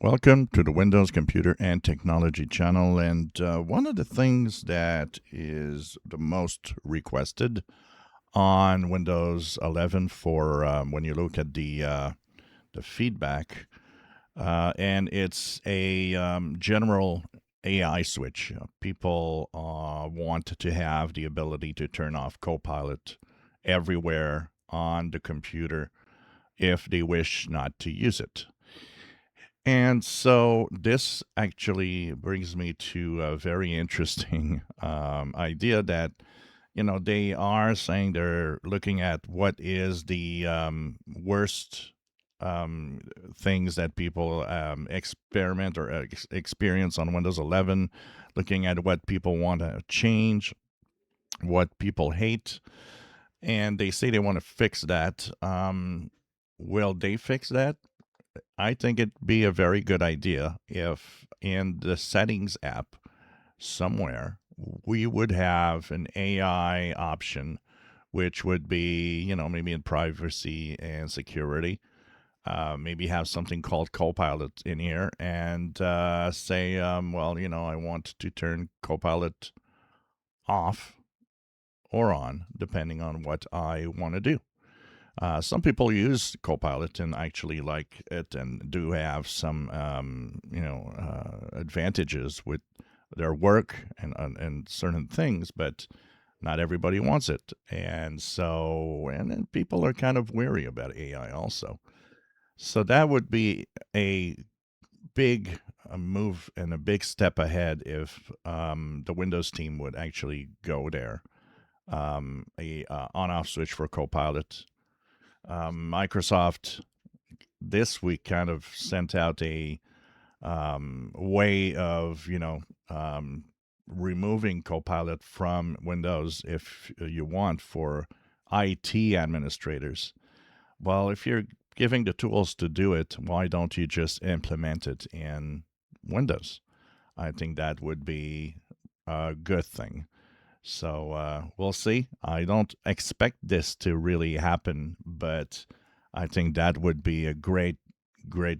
Welcome to the Windows Computer and Technology channel. And one of the things that is the most requested on Windows 11 for when you look at the feedback, and it's a general AI switch. People want to have the ability to turn off Copilot everywhere on the computer if they wish not to use it. And so this actually brings me to a very interesting idea that, they are saying they're looking at what is the worst um, things that people experiment or experience on Windows 11, looking at what people want to change, what people hate, and they say they want to fix that. Will they fix that? I think it'd be a very good idea if in the settings app somewhere we would have an AI option, which would be, maybe in privacy and security. Maybe have something called Copilot in here and say, well, I want to turn Copilot off or on, depending on what I want to do. Some people use Copilot and actually like it and do have some, advantages with their work and certain things, but not everybody wants it. And so, and then people are kind of wary about AI also. So that would be a big move and a big step ahead if the Windows team would actually go there. A on-off switch for Copilot. Microsoft this week kind of sent out a way of removing Copilot from Windows if you want for IT administrators. Well, if you're giving the tools to do it, why don't you just implement it in Windows? I think that would be a good thing. So we'll see. I don't expect this to really happen, but I think that would be a great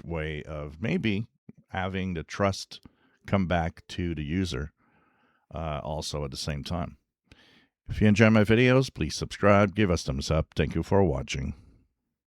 way of maybe having the trust come back to the user also at the same time. If you enjoy my videos, please subscribe, give us thumbs up. Thank you for watching.